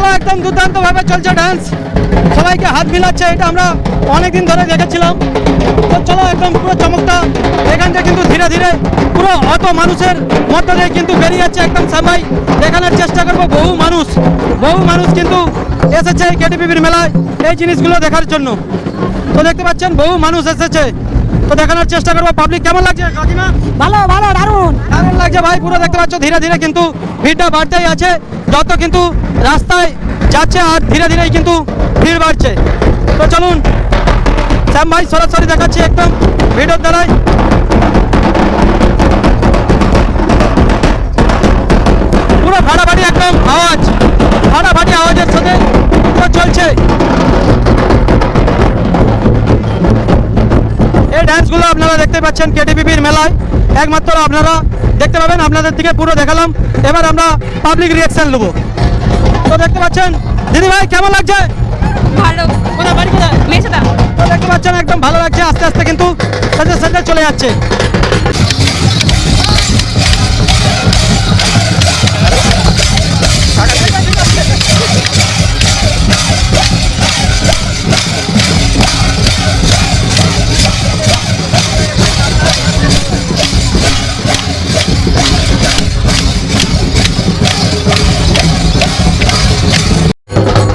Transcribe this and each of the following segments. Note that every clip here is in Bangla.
চলো একদম দুর্দান্ত ভাবে চলছে ডান্স, সবাইকে হাত মিলাচ্ছে, এটা আমরা অনেকদিন ধরে দেখেছিলাম। তো চলো একদম পুরো চমকটা এখান থেকে কিন্তু ধীরে ধীরে পুরো অত মানুষের মধ্যে দিয়ে কিন্তু বেরিয়ে যাচ্ছে একদম সবাই দেখানোর চেষ্টা করবো। বহু মানুষ কিন্তু এসেছে এই কেটিপিপির মেলায় এই জিনিসগুলো দেখার জন্য। তো দেখতে পাচ্ছেন বহু মানুষ এসেছে, তো দেখানোর চেষ্টা করবো। পাবলিক কেমন লাগছে কাকিমা? ভালো ভালো দারুণ দারুণ লাগছে ভাই, পুরো দেখতে পাচ্ছ ধীরে ধীরে কিন্তু ভিড়টা বাড়তেই আছে, যত কিন্তু রাস্তায় যাচ্ছে আর ধীরে ধীরেই কিন্তু ভিড় বাড়ছে। তো চলুন শ্যাম ভাই সরাসরি দেখাচ্ছি একদম ভিডিওর দ্বারাই। পুরো ফাটাফাটি একদম আওয়াজ, ফাটাফাটি আওয়াজের সাথে পুরো চলছে এই ডান্সগুলো। আপনারা দেখতে পাচ্ছেন কেটিপিপির মেলায় একমাত্র আপনারা দেখতে পাবেন। আপনাদের দিকে পুরো দেখালাম, এবার আমরা পাবলিক রিয়াকশন নেবো। তো দেখতে পাচ্ছেন দিদি ভাই কেমন লাগছে? ভালো কোথায় বাড়ি কোথায়? মেছেদা তো দেখতে পাচ্ছেন একদম ভালো লাগছে, আস্তে আস্তে কিন্তু সাথে সাথে চলে যাচ্ছে।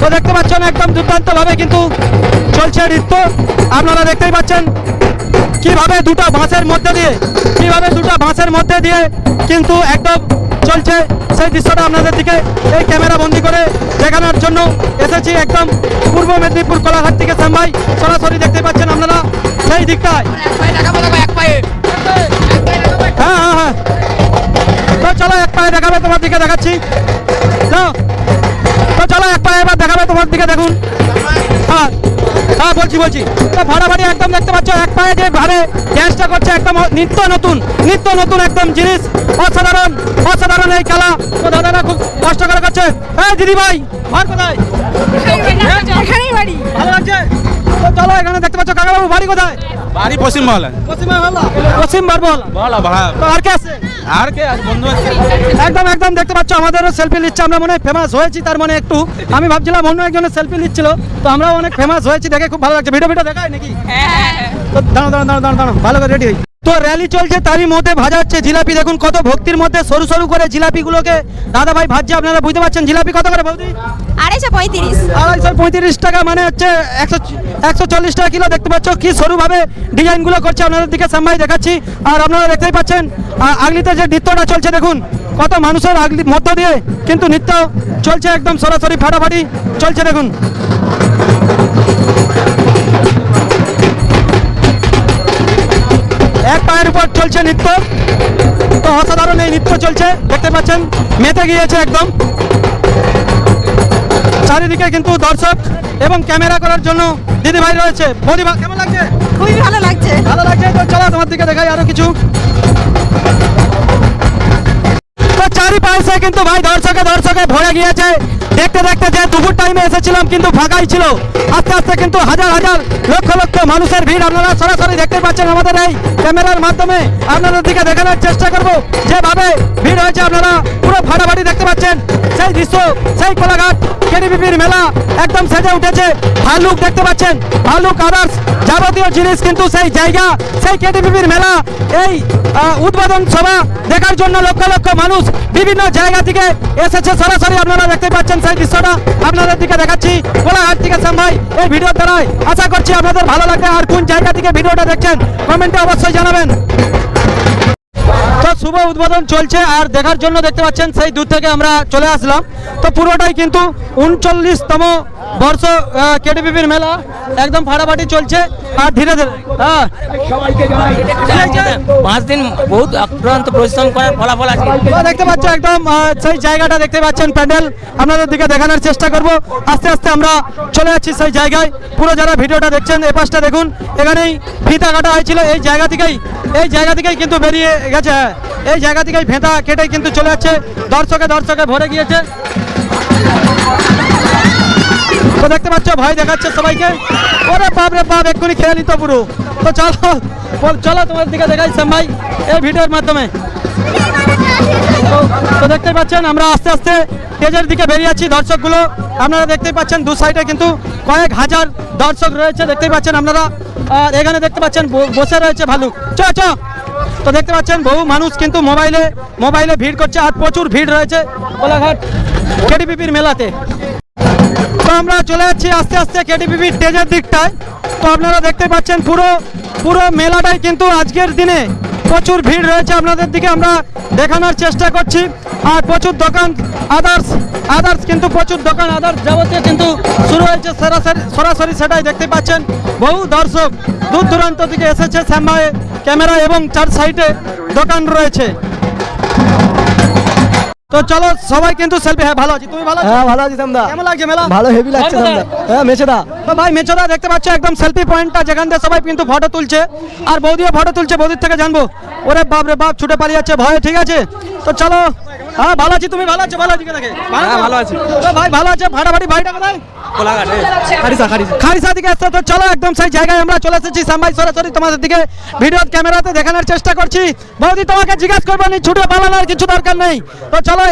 তো দেখতে পাচ্ছেন একদম দুর্দান্ত ভাবে কিন্তু চলছে নৃত্য। আপনারা দেখতেই পাচ্ছেন কিভাবে দুটো বাঁশের মধ্যে দিয়ে কিন্তু একদম চলছে সেই দৃশ্যটা আপনাদের দিকে এই ক্যামেরা বন্দি করে দেখানোর জন্য এসেছি একদম পূর্ব মেদিনীপুর কোলাঘাট থেকে। শ্যাম ভাই সরাসরি দেখতে পাচ্ছেন আপনারা সেই দিকটায়। হ্যাঁ তো চলো এক পায়ে দেখাবে, তোমার দিকে দেখাচ্ছি। যাও তো চলো এক পায়ে এবার দেখাবে তোমার দিকে, দেখুন। হ্যাঁ হ্যাঁ বলছি তো ফাটাফাটি একদম দেখতে পাচ্ছ এক পায়ে যে ভাবে ড্যান্সটা করছে, একদম নিত্য নতুন একদম জিনিস, অসাধারণ এই খেলা। তো দাদারা খুব কষ্ট করে করছে। হ্যাঁ দিদি ভাই ঘর কোথায়? এখানেই বাড়ি। ভালো লাগছে তো চলো এখানে দেখতে পাচ্ছ কাকাবাবু বাড়ি কোথায়? বাড়ি পশ্চিম বাংলা। পশ্চিম বারবল। তো আর কে আছে? আর কে আজ বন্ধু আছে? একদম দেখতে পাচ্ছ আমাদেরও সেলফি নিচ্ছে। আমরা মনে হয় ফেমাস হয়েছি, তার মানে একটু আমি ভাবছিলাম অন্য একজনের সেলফি নিচ্ছিল, তো আমরাও অনেক ফেমাস হয়েছি, দেখে খুব ভালো লাগছে। ভিডিও দেখায় নাকি? তো দাঁড়াও ভালো করে রেডি হই। তো র্যালি চলছে, তারই মধ্যে ভাজা হচ্ছে জিলাপি। দেখুন কত ভক্তির মধ্যে সরু করে জিলাপিগুলোকে দাদা ভাই ভাজছে। আপনারা বুঝতে পারছেন জিলাপি কত করে বৌদি? 235 235 টাকা, মানে হচ্ছে 140 টাকা কিলো। দেখতে পাচ্ছ কি সরুভাবে ডিজাইনগুলো করছে, আপনাদের দিকে শ্যাম ভাই দেখাচ্ছি। আর আপনারা দেখতেই পাচ্ছেন আগলিতে যে নৃত্যটা চলছে, দেখুন কত মানুষের আগলির মধ্য দিয়ে কিন্তু নৃত্য চলছে, একদম সরাসরি ফাটাফাটি চলছে। দেখুন এক পায়ের উপর চলছে নৃত্য, তো অসাধারণ এই নৃত্য চলছে, দেখতে পাচ্ছেন মেতে গিয়েছে একদম। চারিদিকে কিন্তু দর্শক এবং ক্যামেরা করার জন্য দিদি ভাই রয়েছে। বৌদি কেমন লাগছে? খুবই ভালো লাগছে। তো চলো তোমার দিকে দেখাই আরো কিছু। তো চারিপাশে কিন্তু ভাই দর্শকে ভরে গিয়েছে। দেখতে যে দুপুর টাইমে এসেছিলাম কিন্তু ফাঁকাই ছিল, আস্তে আস্তে কিন্তু হাজার লক্ষ মানুষের ভিড় আপনারা সরাসরি দেখতে পাচ্ছেন আমাদের এই ক্যামেরার মাধ্যমে। আপনাদের দিকে দেখানোর চেষ্টা করব যেভাবে ভিড় হয়েছে। আপনারা পুরো ফাটাফাটি দেখতে পাচ্ছেন সেই দৃশ্য, সেই কোলাঘাট কেটিপিপির মেলা একদম সেজে উঠেছে। ভালুক দেখতে পাচ্ছেন, ভালুক আদার্স যাবতীয় জিনিস কিন্তু সেই জায়গা, সেই কেটিপিপির মেলা এই উদ্বোধন সভা দেখার জন্য লক্ষ মানুষ বিভিন্ন জায়গা থেকে এসেছে। সরাসরি আপনারা দেখতে পাচ্ছেন সেই দৃশ্যটা আপনাদের দিকে দেখাচ্ছি কোলাঘাট থেকে। শ্যাম ভাই এই ভিডিওর দ্বারাই আশা করছি আপনাদের ভালো লাগবে। আর কোন জায়গা থেকে ভিডিওটা দেখছেন কমেন্টে অবশ্যই জানাবেন। তো শুভ উদ্বোধন চলছে আর দেখার জন্য দেখতে পাচ্ছেন সেই দূর থেকে আমরা চলে আসলাম। তো পুরোটাই কিন্তু 39তম বর্ষ কেটিপিপির মেলা একদম ফাটাফাটি চলছে আর ধীরে হ্যাঁ 5 দিন বহুত অক্লান্ত পরিশ্রম করার ফলাফল আছে। দেখতে পাচ্ছ একদম সেই জায়গাটা দেখতে পাচ্ছেন, প্যান্ডেল আপনাদের দিকে দেখানোর চেষ্টা করব। আস্তে আস্তে আমরা চলে যাচ্ছি সেই জায়গায়। পুরো যারা ভিডিওটা দেখছেন এ পাশটা দেখুন, এখানেই ফিতা কাটা হয়েছিল, এই জায়গা থেকেই কিন্তু বেরিয়ে গেছে। এই জায়গা থেকেই ফেঁতা কেটে কিন্তু চলে যাচ্ছে, দর্শকে ভরে গিয়েছে। তো দেখতে পাচ্ছ ভয় দেখাচ্ছে সবাইকে। ওরে বাপ রে বাপ, এক্ষুনি খেয়ে নিত পুরো। তো চলো তোমার দিকে দেখাই শ্যাম ভাই এই ভিডিওর মাধ্যমে। তো দেখতে পাচ্ছেন আমরা আস্তে আস্তে স্টেজের দিকে বেরিয়ে আছি, দর্শকগুলো আপনারা দেখতেই পাচ্ছেন দু সাইডে কিন্তু কয়েক হাজার দর্শক রয়েছে, দেখতেই পাচ্ছেন আপনারা। আর এখানে দেখতে পাচ্ছেন বসে রয়েছে ভালুক, চ চ। তো দেখতে পাচ্ছেন বহু মানুষ কিন্তু মোবাইলে ভিড় করছে, আর প্রচুর ভিড় রয়েছে কোলাঘাট কেটিপিপির মেলাতে। তো আমরা চলে যাচ্ছি আস্তে আস্তে কেটিপিপির স্টেজের দিকটায়। তো আপনারা দেখতে পাচ্ছেন পুরো মেলাটাই কিন্তু আজকের দিনে প্রচুর ভিড় রয়েছে, আপনাদের দিকে আমরা দেখানোর চেষ্টা করছি। আর প্রচুর দোকান আদার্স কিন্তু প্রচুর দোকান আদার্স যাবতীয় কিন্তু শুরু হয়েছে সরাসরি সেটাই দেখতে পাচ্ছেন। বহু দর্শক দূর দূরান্ত থেকে এসেছে, সামনে ক্যামেরা এবং চার সাইডে দোকান রয়েছে। তো চলো সবাই কিন্তু সেলফি। হ্যাঁ ভালো আছি, তুমি ভালো আছো? হ্যাঁ ভালো আছি তোমরা। কেমন লাগছে মেলা? ভালো হেভি লাগছে ভালো তোমরা। হ্যাঁ মেছেদা। তো ভাই মেচোদা দেখতে পাচ্ছ একদম সেলফি পয়েন্টটা, যেখান থেকে সবাই কিন্তু ফটো তুলছে, আর বৌদিও ফটো তুলছে। বৌদির থেকে জানবো, ওরে বাপ রে বাপ ছুটে পালিয়ে যাচ্ছে ভয়ে। ঠিক আছে, তো চলো। হ্যাঁ ভালো আছি, তুমি ভালো আছো? ভালো আছি দেখে ভালো আছি। তো ভাই ভালো আছে। ফাটাফাটি ভাইটা কোথায়? কোলাঘাট খারিসা দিকে আসছে। তো চলো একদম সেই জায়গায় আমরা চলে এসেছি। সামবাই সরাসরি তোমাদের দিকে ভিডিও ক্যামেরাতে দেখানোর চেষ্টা করছি। বৌদি তোমাকে জিজ্ঞাসা করবো নি, ছুটে পালানোর কিছু দরকার নেই। তো চলো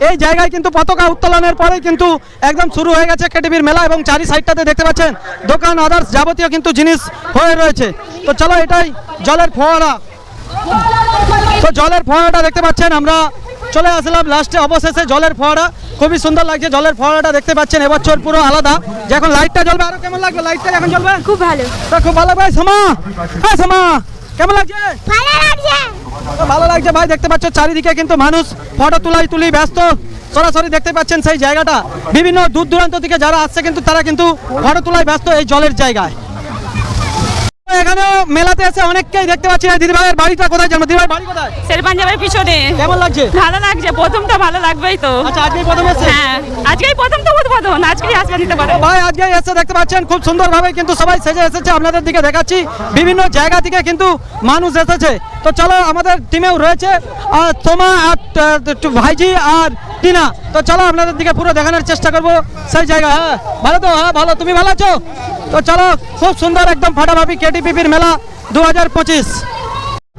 এই জায়গায় কিন্তু পতাকা উত্তোলনের পরে কিন্তু একদম শুরু হয়ে গেছে কেটিপির মেলা, এবং চারি সাইডটাতে দেখতে পাচ্ছেন দোকান আদার্স যাবতীয় কিন্তু জিনিস হয়ে রয়েছে। তো চলো এটাই জলের ফোয়ারা। তো জলের ফোয়ারাটা দেখতে পাচ্ছেন, আমরা চলে আসলাম লাস্টে অবশেষে জলের ফোয়ারা। খুবই সুন্দর লাগছে জলের ফোয়ারাটা দেখতে পাচ্ছেন। এবছর পুরো আলাদা, যখন লাইটটা জ্বলবে আরো কেমন লাগবে? লাইটটা যখন জ্বলবে খুব ভালো। তো খুব ভালো। ভাই সমা, হ্যাঁ সমা কেমন লাগছে? ভালো লাগছে। তো ভালো লাগছে ভাই। দেখতে পাচ্ছ চারিদিকে কিন্তু মানুষ ফটো তুলি ব্যস্ত। সরাসরি দেখতে পাচ্ছেন সেই জায়গাটা, বিভিন্ন দূর দূরান্ত থেকে যারা আসছে কিন্তু তারা কিন্তু ফটো তোলায় ব্যস্ত এই জলের জায়গায়। এখানে মেলাতে এসে অনেককেই দেখতে পাচ্ছি। দিদিভাইয়ের বাড়িটা কোথায় জানো? দিদিভাইয়ের বাড়ি কোথায়? শের পাঞ্জাবের পিছনে। কেমন লাগছে? ভালো লাগছে, প্রথমটা ভালো লাগবেই তো। আচ্ছা আজকেই প্রথম এসেছে? হ্যাঁ আজকেই প্রথম তো উদ্বোধন, আজকেই আসবে নিতে পারো। ভাই আজকে এসে দেখতে পাচ্ছেন খুব সুন্দরভাবে কিন্তু সবাই সেজে এসেছে, আপনাদের দিকে দেখাচ্ছি। বিভিন্ন জায়গা থেকে কিন্তু মানুষ এসেছে। তো চলো আমাদের টিমেও রয়েছে তোমা আর ভাইজি আর টিনা। তো চলো আপনাদের দিকে পুরো দেখানোর চেষ্টা করবো সেই জায়গা। হ্যাঁ ভালো তো? হ্যাঁ ভালো, তুমি ভালো আছো? তো চলো খুব সুন্দর একদম ফাটাফাটি কেটিপিপির মেলা 2025।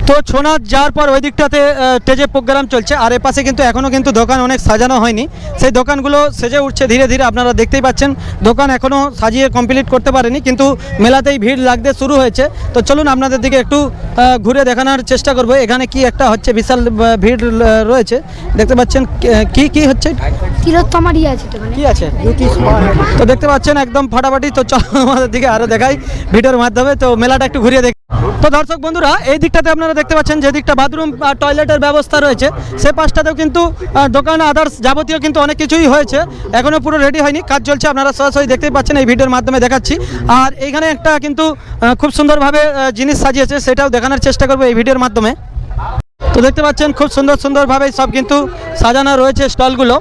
তো ছোনার যাওয়ার পর ওই দিকটাতে স্টেজে প্রোগ্রাম চলছে, আর এ পাশে কিন্তু এখনও কিন্তু দোকান অনেক সাজানো হয়নি। সেই দোকানগুলো সেজে উঠছে ধীরে ধীরে, আপনারা দেখতেই পাচ্ছেন। দোকান এখনও সাজিয়ে কমপ্লিট করতে পারেনি, কিন্তু মেলাতেই ভিড় লাগতে শুরু হয়েছে। তো চলুন আপনাদের দিকে একটু ঘুরে দেখানোর চেষ্টা করব। এখানে কি একটা হচ্ছে, বিশাল ভিড় রয়েছে দেখতে পাচ্ছেন। কি হচ্ছে? তিলোত্তমারই আছে তো, কি আছে? তো দেখতে পাচ্ছেন একদম ফাটাফাটি। তো চলো আমাদের দিকে আরো দেখাই ভিডিওর মাধ্যমে। তো মেলাটা একটু ঘুরিয়ে দেখ। তো দর্শক বন্ধুরা এই দিকটাতে আপনারা দেখতে পাচ্ছেন যে দিকটা বাথরুম আর টয়লেটের ব্যবস্থা রয়েছে, সে পাশটাতেও কিন্তু দোকান আদার্স যাবতীয় কিন্তু অনেক কিছুই হয়েছে, এখনও পুরো রেডি হয়নি, কাজ চলছে। আপনারা সরাসরি দেখতেই পাচ্ছেন, এই ভিডিওর মাধ্যমে দেখাচ্ছি। আর এইখানে একটা কিন্তু খুব সুন্দরভাবে জিনিস সাজিয়েছে, সেটাও দেখানোর চেষ্টা করবো এই ভিডিওর মাধ্যমে। তো দেখতে পাচ্ছেন খুব সুন্দরভাবে সব কিন্তু সাজানো রয়েছে স্টলগুলো।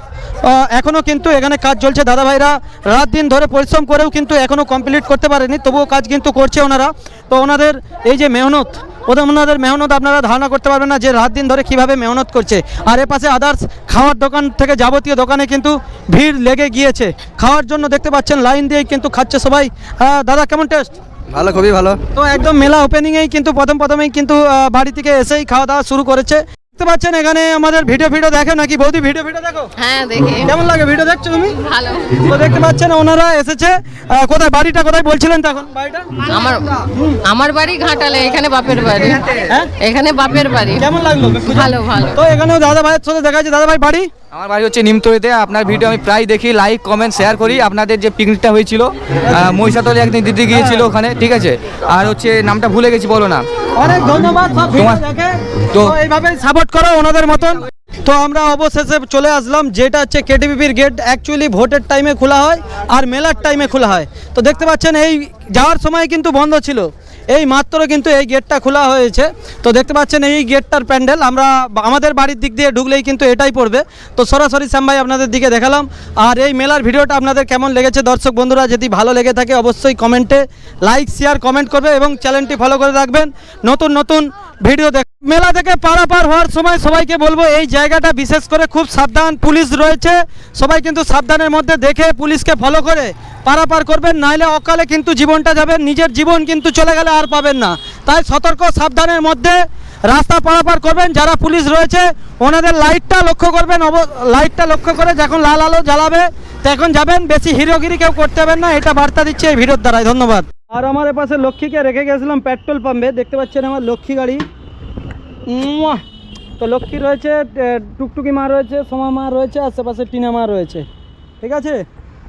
এখনও কিন্তু এখানে কাজ চলছে। দাদা ভাইরা রাত দিন ধরে পরিশ্রম করেও কিন্তু এখনও কমপ্লিট করতে পারেনি, তবুও কাজ কিন্তু করছে ওনারা। তো ওনাদের এই যে মেহনত, ওনাদের মেহনত আপনারা ধারণা করতে পারবেন না যে রাত দিন ধরে কিভাবে মেহনত করছে। আর এ পাশে আদার্স খাওয়ার দোকান থেকে যাবতীয় দোকানে কিন্তু ভিড় লেগে গিয়েছে খাওয়ার জন্য। দেখতে পাচ্ছেন লাইন দিয়েই কিন্তু খাচ্ছে সবাই। দাদা কেমন টেস্ট? ভালো, খুবই ভালো। তো একদম মেলা ওপেনিংয়েই কিন্তু প্রথমেই কিন্তু বাড়ি থেকে এসেই খাওয়া দাওয়া শুরু করেছে। দেখতে পাচ্ছেন এখানে আমাদের ভিডিও দেখো নাকি? বৌদি ভিডিও দেখো? হ্যাঁ দেখি। কেমন লাগে ভিডিও দেখছো তুমি? ভালো। তো দেখতে পাচ্ছেন ওনারা এসেছে। কোথায় বাড়িটা কোথায় বলছিলেন তখন? বাড়িটা আমার বাড়ি ঘাটালে, এখানে বাপের বাড়ি। হ্যাঁ এখানে বাপের বাড়ি। কেমন লাগলো? ভালো ভালো। তো এখানেও দাদা ভাইয়ের সাথে দেখা যাচ্ছে। দাদা ভাই বাড়ি? আমার বাড়ি হচ্ছে নিমতলিতে। আপনার ভিডিও আমি প্রায় দেখি, লাইক কমেন্ট শেয়ার করি। আপনাদের যে পিকনিকটা হয়েছিল মহিষাতলে, একদিন দিদি গিয়েছিল ওখানে, ঠিক আছে। আর হচ্ছে নামটা ভুলে গেছি, বলো না। অনেক ধন্যবাদ সব ভিডিও দেখে। তো এইভাবে সাপোর্ট করো ওনাদের মতন। তো আমরা অবশেষে চলে আসলাম, যেটা হচ্ছে কেটিপিপির গেট। অ্যাকচুয়ালি ভোটের টাইমে খোলা হয় আর মেলার টাইমে খোলা হয়। তো দেখতে পাচ্ছেন এই যাওয়ার সময় কিন্তু বন্ধ ছিল, এই মাত্র কিন্তু এই গেটটা খোলা হয়েছে। তো দেখতে পাচ্ছেন এই গেটটার প্যান্ডেল আমরা আমাদের বাড়ির দিক দিয়ে ঢুকলেই কিন্তু এটাই পড়বে। তো সরাসরি শ্যাম ভাই আপনাদের দিকে দেখালাম। আর এই মেলার ভিডিওটা আপনাদের কেমন লেগেছে দর্শক বন্ধুরা? যদি ভালো লেগে থাকে অবশ্যই কমেন্টে লাইক শেয়ার কমেন্ট করবে এবং চ্যানেলটি ফলো করে রাখবেন নতুন ভিডিও দেখ। মেলা থেকে পারাপার হওয়ার সময় সবাইকে বলবো এই জায়গাটা বিশেষ করে খুব সাবধান, পুলিশ রয়েছে, সবাই কিন্তু সাবধানের মধ্যে দেখে পুলিশকে ফলো করে পারাপার করবেন, নাইলে অকালে কিন্তু জীবনটা যাবে, নিজের জীবন কিন্তু চলে গেলে আর পাবেন না। তাই সতর্ক সাবধানের মধ্যে রাস্তা পারাপার করবেন যারা পুলিশ রয়েছে ওনাদের লাইটটা লক্ষ্য করবেন, লাইটটা লক্ষ্য করে যখন লাল আলো জ্বালাবে তখন যাবেন, বেশি হিরোগিরি কেউ করতে হবে না, এটা বার্তা দিচ্ছে এই ভিডিওর দ্বারাই। ধন্যবাদ। আর আমার এপাশে লক্ষ্মীকে রেখে গেছিলাম পেট্রোল পাম্পে, দেখতে পাচ্ছেন আমার লক্ষ্মী গাড়ি। তো লক্ষ্মী রয়েছে, টুকটুকি মা রয়েছে, সোমা মা রয়েছে, আশেপাশে টিনা মা রয়েছে, ঠিক আছে।